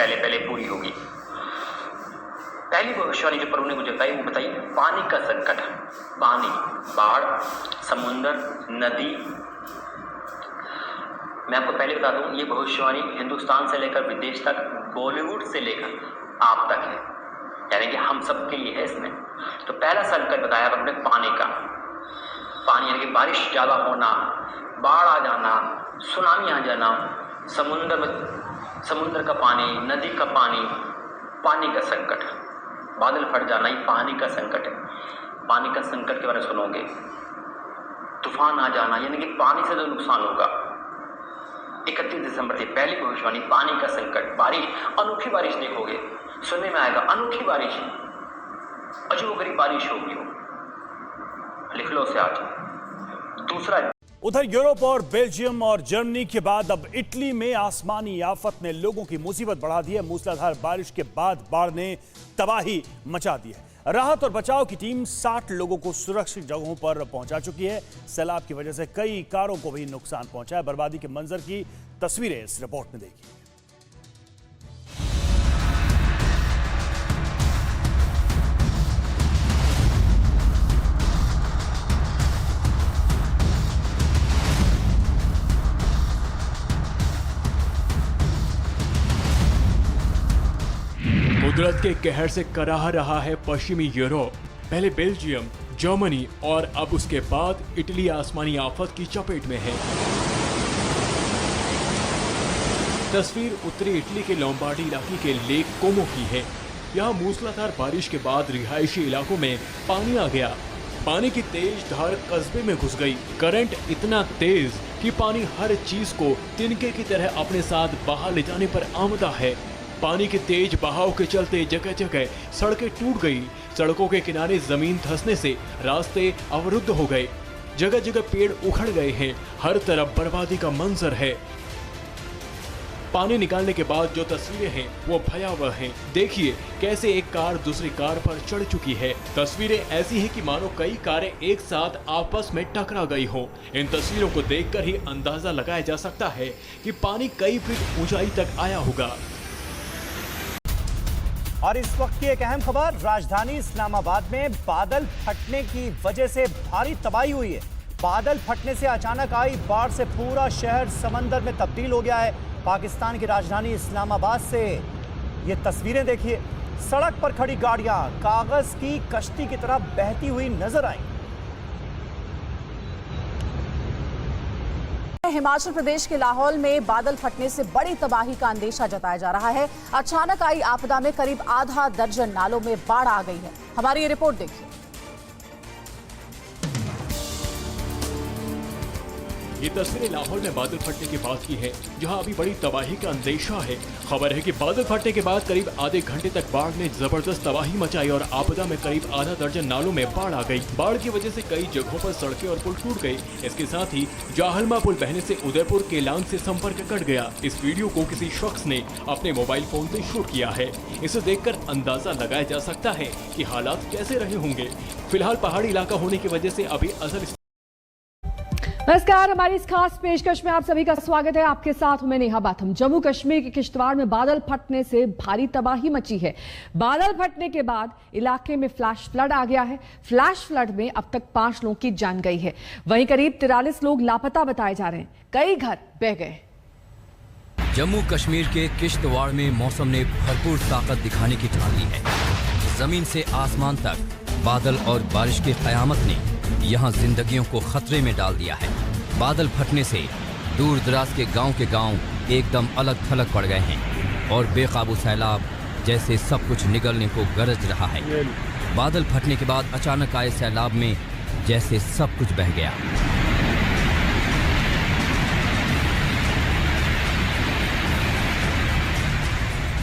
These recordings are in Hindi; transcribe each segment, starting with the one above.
पहले पहले पूरी होगी। पहली भविष्यवाणी जो प्रभु ने मुझे बताई वो बताई पानी का संकट। पानी, बाढ़, समुद्र, नदी। मैं आपको पहले बता दूं, ये भविष्यवाणी हिंदुस्तान से लेकर विदेश तक, बॉलीवुड से लेकर आप तक है, यानी कि हम सब के लिए है इसमें। तो पहला संकट बताया आपने पानी का। पानी यानी कि बारिश ज़्यादा होना, बाढ़ आ जाना, सुनामी आ जाना, समुद्र का पानी, नदी का पानी, पानी का संकट, बादल फट जाना, ये पानी का संकट है। पानी का संकट के बारे में सुनोगे। तूफान आ जाना, यानी कि पानी से जो नुकसान होगा। 31 दिसंबर से पहली भविष्यवाणी पानी का संकट। बारिश, अनोखी बारिश देखोगे, सुनने में आएगा अनोखी बारिश, अजीबोगरीब बारिश होगी वो। लिख लो उसे आज। दूसरा, उधर यूरोप और बेल्जियम और जर्मनी के बाद अब इटली में आसमानी आफत ने लोगों की मुसीबत बढ़ा दी है। मूसलाधार बारिश के बाद बाढ़ ने तबाही मचा दी है। राहत और बचाव की टीम 60 लोगों को सुरक्षित जगहों पर पहुंचा चुकी है। सैलाब की वजह से कई कारों को भी नुकसान पहुंचा है। बर्बादी के मंजर की तस्वीरें इस रिपोर्ट में देखिए। कुदरत के कहर से कराह रहा है पश्चिमी यूरोप। पहले बेल्जियम, जर्मनी और अब उसके बाद इटली आसमानी आफत की चपेट में है। तस्वीर उत्तरी इटली के लोम्बार्डी इलाके के लेक कोमो की है। यहाँ मूसलाधार बारिश के बाद रिहायशी इलाकों में पानी आ गया। पानी की तेज धार कस्बे में घुस गई। करंट इतना तेज कि पानी हर चीज को तिनके की तरह अपने साथ बहा ले जाने पर आमदा है। पानी के तेज बहाव के चलते जगह जगह सड़कें टूट गई। सड़कों के किनारे जमीन धंसने से रास्ते अवरुद्ध हो गए। जगह जगह पेड़ उखड़ गए हैं। हर तरफ बर्बादी का मंजर है। पानी निकालने के बाद जो तस्वीरें हैं वो भयावह हैं। देखिए कैसे एक कार दूसरी कार पर चढ़ चुकी है। तस्वीरें ऐसी हैं कि मानो कई कारें एक साथ आपस में टकरा गई हों। इन तस्वीरों को देखकर ही अंदाजा लगाया जा सकता है कि पानी कई फीट ऊंचाई तक आया होगा। और इस वक्त की एक अहम खबर, राजधानी इस्लामाबाद में बादल फटने की वजह से भारी तबाही हुई है। बादल फटने से अचानक आई बाढ़ से पूरा शहर समंदर में तब्दील हो गया है। पाकिस्तान की राजधानी इस्लामाबाद से ये तस्वीरें देखिए। सड़क पर खड़ी गाड़ियां कागज की कश्ती की तरह बहती हुई नजर आई। हिमाचल प्रदेश के लाहौल में बादल फटने से बड़ी तबाही का अंदेशा जताया जा रहा है। अचानक आई आपदा में करीब आधा दर्जन नालों में बाढ़ आ गई है। हमारी ये रिपोर्ट देखिए। ये तस्वीरें लाहौल में बादल फटने के बाद की है, जहां अभी बड़ी तबाही का अंदेशा है। खबर है कि बादल फटने के बाद करीब आधे घंटे तक बाढ़ ने जबरदस्त तबाही मचाई और आपदा में करीब आधा दर्जन नालों में बाढ़ आ गई। बाढ़ की वजह से कई जगहों पर सड़कें और पुल टूट गए। इसके साथ ही जाहलमा पुल बहने से उदयपुर केलांग से संपर्क कट गया। इस वीडियो को किसी शख्स ने अपने मोबाइल फोन से शूट किया है। इसे देखकर अंदाजा लगाया जा सकता है कि हालात कैसे रहे होंगे। फिलहाल पहाड़ी इलाका होने की वजह से अभी असल। नमस्कार, हमारी इस खास पेशकश में आप सभी का स्वागत है। आपके साथ हूं मैं नेहा बाथम। जम्मू कश्मीर के किश्तवाड़ में बादल फटने से भारी तबाही मची है। बादल फटने के बाद इलाके में फ्लैश फ्लड आ गया है। फ्लैश फ्लड में अब तक 5 लोगों की जान गई है। वहीं करीब 43 लोग लापता बताए जा रहे हैं। कई घर बह गए। जम्मू कश्मीर के किश्तवाड़ में मौसम ने भरपूर ताकत दिखाने की ठान ली है। जमीन से आसमान तक बादल और बारिश की कयामत ने यहाँ जिंदगियों को खतरे में डाल दिया है। बादल फटने से दूर दराज के गांव एकदम अलग थलग पड़ गए हैं और बेकाबू सैलाब जैसे सब कुछ निगलने को गरज रहा है। बादल फटने के बाद अचानक आए सैलाब में जैसे सब कुछ बह गया।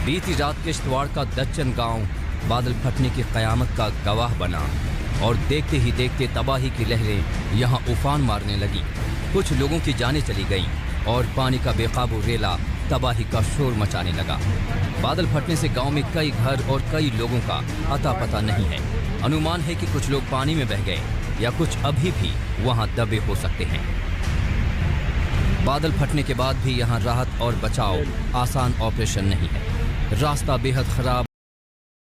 बीती रात किश्तवाड़ का दच्चन गांव बादल फटने की कयामत का गवाह बना और देखते ही देखते तबाही की लहरें यहां उफान मारने लगी। कुछ लोगों की जानें चली गईं और पानी का बेकाबू रेला तबाही का शोर मचाने लगा। बादल फटने से गांव में कई घर और कई लोगों का अता पता नहीं है। अनुमान है कि कुछ लोग पानी में बह गए या कुछ अभी भी वहां दबे हो सकते हैं। बादल फटने के बाद भी यहां राहत और बचाव आसान ऑपरेशन नहीं है। रास्ता बेहद खराब।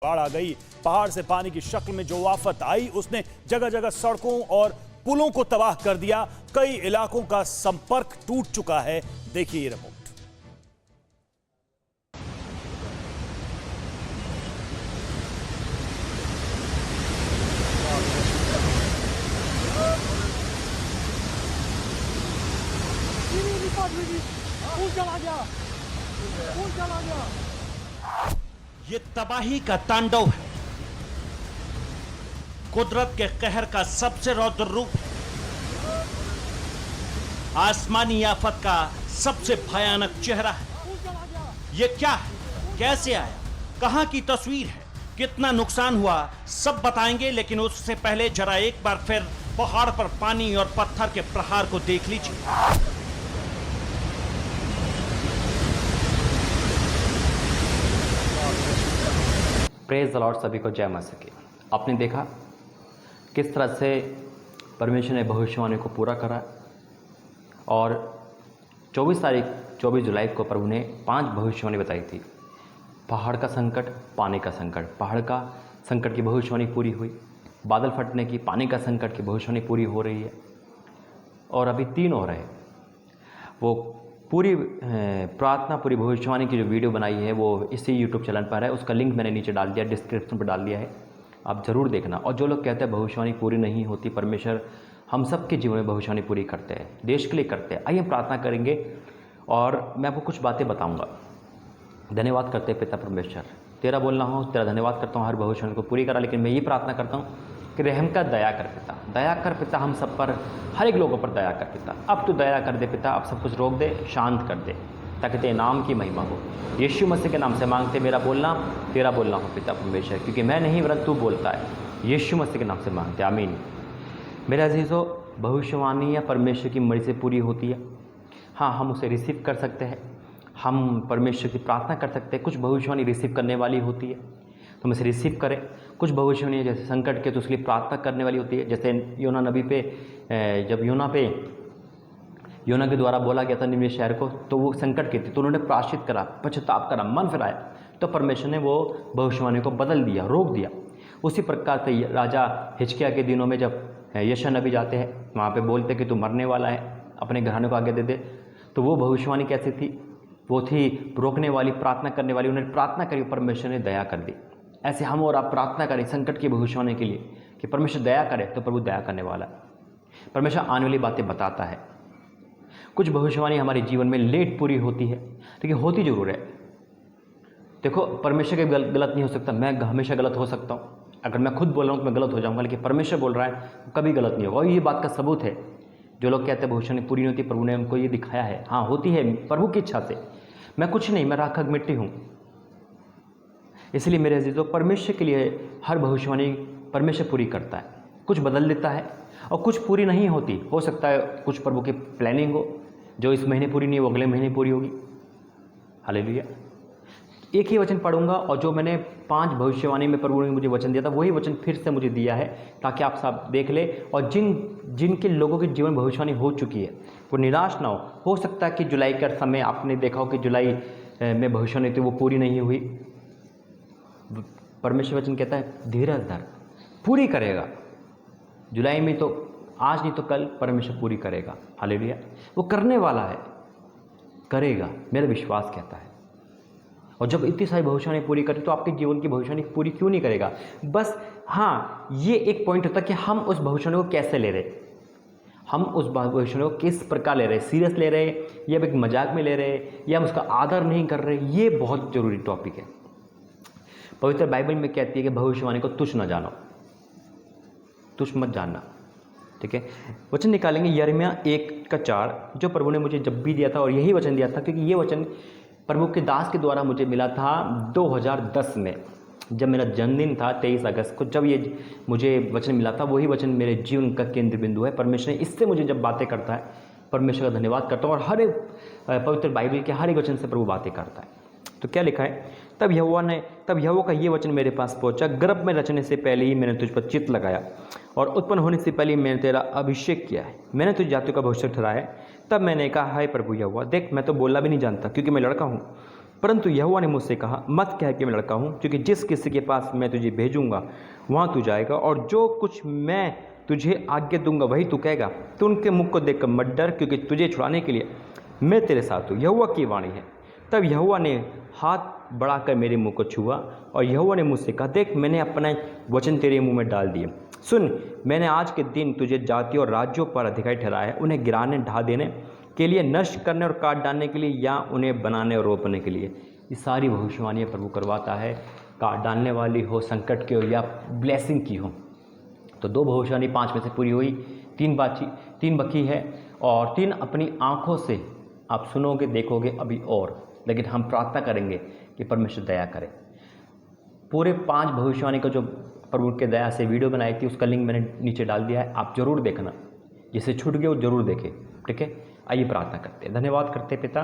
बाढ़ आ गई। पहाड़ से पानी की शक्ल में जो आफत आई उसने जगह जगह सड़कों और पुलों को तबाह कर दिया। कई इलाकों का संपर्क टूट चुका है। देखिए ये रिपोर्ट। ये तबाही का तांडव है, कुदरत के कहर का सबसे रौद्र रूप है, आसमानी आफत का सबसे भयानक चेहरा है। ये क्या है, कैसे आया, कहां की तस्वीर है, कितना नुकसान हुआ, सब बताएंगे। लेकिन उससे पहले जरा एक बार फिर पहाड़ पर पानी और पत्थर के प्रहार को देख लीजिए। प्रेज द लॉर्ड, सभी को जय मसीह की। आपने देखा किस तरह से परमेश्वर ने भविष्यवाणी को पूरा करा और 24 जुलाई को प्रभु ने 5 भविष्यवाणी बताई थी। पहाड़ का संकट, पानी का संकट, पहाड़ का संकट की भविष्यवाणी पूरी हुई, बादल फटने की, पानी का संकट की भविष्यवाणी पूरी हो रही है और अभी 3 और है। वो पूरी प्रार्थना, पूरी भविष्यवाणी की जो वीडियो बनाई है वो इसी यूट्यूब चैनल पर है। उसका लिंक मैंने नीचे डाल दिया, डिस्क्रिप्शन पर डाल दिया है, आप ज़रूर देखना। और जो लोग कहते हैं भविष्यवाणी पूरी नहीं होती, परमेश्वर हम सब के जीवन में भविष्यवाणी पूरी करते हैं, देश के लिए करते हैं। आइए प्रार्थना करेंगे और मैं आपको कुछ बातें बताऊँगा। धन्यवाद करते हैं पिता परमेश्वर, तेरा बोलना हो, तेरा धन्यवाद करता हूँ, हर भविष्यवाणी को पूरी करा। लेकिन मैं ये प्रार्थना करता हूँ कि रहम का दया कर पिता, दया कर पिता, हम सब पर, हर एक लोगों पर दया कर पिता। अब तू दया कर दे पिता, अब सब कुछ रोक दे, शांत कर दे, ताकि तेरे नाम की महिमा हो। यीशु मसीह के नाम से मांगते, मेरा बोलना तेरा बोलना हो पिता परमेश्वर, क्योंकि मैं नहीं वरन तू बोलता है। यीशु मसीह के नाम से मांगते, आमीन। मेरे अजीज़ों, भविष्यवाणी या परमेश्वर की मर्जी से पूरी होती है। हाँ, हम उसे रिसीव कर सकते हैं, हम परमेश्वर की प्रार्थना कर सकते हैं। कुछ भविष्यवाणी रिसीव करने वाली होती है तो हम इसे रिसीव करें। कुछ भविष्यवाणी जैसे संकट के, तो उसके लिए प्रार्थना करने वाली होती है। जैसे योना नबी पे, जब योना के द्वारा बोला गया था निनवे शहर को, तो वो संकट की थी, तो उन्होंने प्रायश्चित करा, पश्चाताप करा, मन फिराया, तो परमेश्वर ने वो भविष्यवाणी को बदल दिया, रोक दिया। उसी प्रकार से राजा हिजकिय्याह के दिनों में जब यशायाह नबी जाते हैं, वहाँ पे बोलते कि तू मरने वाला है, अपने घराने को आगे दे दे, तो वो भविष्यवाणी कैसी थी? वो थी रोकने वाली, प्रार्थना करने वाली। उन्होंने प्रार्थना करी, परमेश्वर ने दया कर दी। ऐसे हम और आप प्रार्थना करें संकट की भविष्यवाणी के लिए कि परमेश्वर दया करे, तो प्रभु दया करने वाला है। परमेश्वर आने वाली बातें बताता है। कुछ भविष्यवाणी हमारे जीवन में लेट पूरी होती है, लेकिन होती जरूर है। देखो, परमेश्वर के गलत नहीं हो सकता, मैं हमेशा गलत हो सकता हूँ। अगर मैं खुद बोल रहा हूँ तो मैं गलत हो जाऊँगा, लेकिन परमेश्वर बोल रहा है कभी गलत नहीं होगा। और ये बात का सबूत है, जो लोग कहते हैं भविष्यवाणी पूरी नहीं होती, प्रभु ने हमको ये दिखाया है। हाँ, होती है प्रभु की इच्छा से। मैं कुछ नहीं, मैं राख मिट्टी हूँ। इसलिए मेरे अजीजों, परमेश्वर के लिए हर भविष्यवाणी परमेश्वर पूरी करता है। कुछ बदल देता है और कुछ पूरी नहीं होती। हो सकता है कुछ प्रभु की प्लानिंग हो, जो इस महीने पूरी नहीं, वो अगले महीने पूरी होगी। हालेलुया। एक ही वचन पढ़ूंगा, और जो मैंने 5 भविष्यवाणी में प्रभु ने मुझे वचन दिया था, वही वचन फिर से मुझे दिया है, ताकि आप सब देख ले। और जिनके लोगों के जीवन भविष्यवाणी हो चुकी है, वो निराश ना हो सकता है कि जुलाई का समय आपने देखा हो कि जुलाई में भविष्यवाणी थी, वो पूरी नहीं हुई। परमेश्वर वचन कहता है धीरज धर, पूरी करेगा। जुलाई में तो आज नहीं तो कल परमेश्वर पूरी करेगा। हालेलुया। वो करने वाला है, करेगा, मेरा विश्वास कहता है। और जब इतनी सारी भविष्यवाणी पूरी करे, तो आपके जीवन की भविष्यवाणी पूरी क्यों नहीं करेगा? बस हाँ, ये एक पॉइंट होता है कि हम उस भविष्यवाणी को कैसे ले रहे, हम उस भविष्यवाणी को किस प्रकार ले रहे, सीरियस ले रहे या एक मजाक में ले रहे, या हम उसका आदर नहीं कर रहे। ये बहुत जरूरी टॉपिक है। पवित्र बाइबल में कहती है कि भविष्यवाणी को तुच्छ न जानो, तुच्छ मत जानना। ठीक है, वचन निकालेंगे यिर्मयाह 1:4, जो प्रभु ने मुझे जब भी दिया था, और यही वचन दिया था, क्योंकि ये वचन प्रभु के दास के द्वारा मुझे मिला था 2010 में, जब मेरा जन्मदिन था 23 अगस्त को। जब ये मुझे वचन मिला था, वही वचन मेरे जीवन का केंद्र बिंदु है। परमेश्वर ने इससे मुझे जब बातें करता है, परमेश्वर का धन्यवाद करता हूँ। और हर एक पवित्र बाइबल के हर एक वचन से प्रभु बातें करता है। तो क्या लिखा है? तब यहोवा का ये वचन मेरे पास पहुंचा, गर्भ में रचने से पहले ही मैंने तुझ पर चित्त लगाया, और उत्पन्न होने से पहले ही मैंने तेरा अभिषेक किया है। मैंने तुझ जातियों का भविष्य ठहराया है। तब मैंने कहा, हाय प्रभु यहोवा, देख मैं तो बोलना भी नहीं जानता, क्योंकि मैं लड़का हूँ। परंतु यहोवा ने मुझसे कहा, मत कह कि मैं लड़का हूँ, क्योंकि जिस किसी के पास मैं तुझे भेजूंगा वहाँ तू जाएगा, और जो कुछ मैं तुझे आज्ञा दूंगा वही तू कहेगा। तो उनके मुख को देखकर मत डर, क्योंकि तुझे छुड़ाने के लिए मैं तेरे साथ हूँ। यहोवा की वाणी है। तब यहोवा ने हाथ बढ़ाकर मेरे मुंह को छुआ, और यहोवा ने मुझसे कहा, देख मैंने अपना वचन तेरे मुंह में डाल दिए। सुन, मैंने आज के दिन तुझे जातियों और राज्यों पर अधिकारी ठहराया है, उन्हें गिराने, ढा देने के लिए, नष्ट करने और काट डालने के लिए, या उन्हें बनाने और रोपने के लिए। ये सारी भविष्यवाणियाँ प्रभु करवाता है, काट डालने वाली हो, संकट की हो या ब्लेसिंग की हो। तो 2 भविष्यवाणी 5 में से पूरी हुई, 3 बाकी है, और 3 अपनी आँखों से आप सुनोगे, देखोगे अभी और, लेकिन हम प्रार्थना करेंगे कि परमेश्वर दया करे। पूरे 5 भविष्यवाणी का जो प्रभु के दया से वीडियो बनाई थी उसका लिंक मैंने नीचे डाल दिया है, आप जरूर देखना, जिसे छूट गए वो जरूर देखें, ठीक है। आइए प्रार्थना करते हैं। धन्यवाद करते हैं पिता,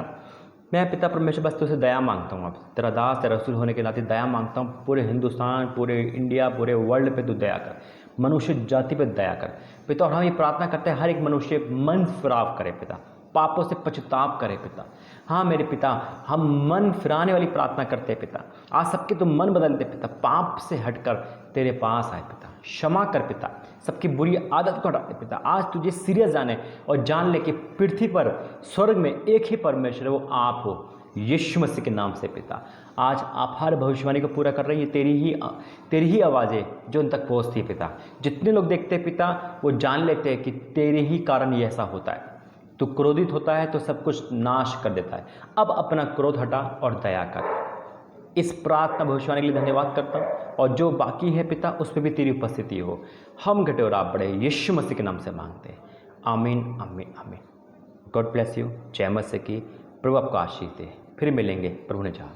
मैं पिता परमेश्वर बस तुझसे दया मांगता हूँ, अब तेरा दास तेरा रसूल होने के नाते दया मांगता हूँ। पूरे हिंदुस्तान, पूरे इंडिया, पूरे वर्ल्ड पे तू दया कर, मनुष्य जाति पे दया कर पिता। और हम ये प्रार्थना करते हैं हर एक मनुष्य मन फिराव करे पिता, पापों से पश्चाताप करे पिता। हाँ मेरे पिता, हम मन फिराने वाली प्रार्थना करते हैं पिता। आज सबके तो मन बदलते पिता, पाप से हटकर तेरे पास आए पिता, क्षमा कर पिता, सबकी बुरी आदत को हटाते पिता। आज तुझे सीरियस जाने और जान ले कि पृथ्वी पर, स्वर्ग में एक ही परमेश्वर है, वो आप हो, यीशु मसीह के नाम से पिता। आज आप हर भविष्यवाणी को पूरा कर रही है, तेरी ही आवाज़ें जो उन तक पहुँचती है पिता। जितने लोग देखते हैं पिता वो जान लेते हैं कि तेरे ही कारण ये ऐसा होता है। तू क्रोधित होता है तो सब कुछ नाश कर देता है। अब अपना क्रोध हटा और दया कर। इस प्रार्थना भविष्यवाणी के लिए धन्यवाद करता हूँ, और जो बाकी है पिता उस पर भी तेरी उपस्थिति हो। हम घटे और आप बढ़े, यीशु मसीह के नाम से मांगते हैं, आमीन आमीन आमीन। God bless you. जय मसीह की। प्रभु आपको आशीष दे। फिर मिलेंगे प्रभु ने चाहा।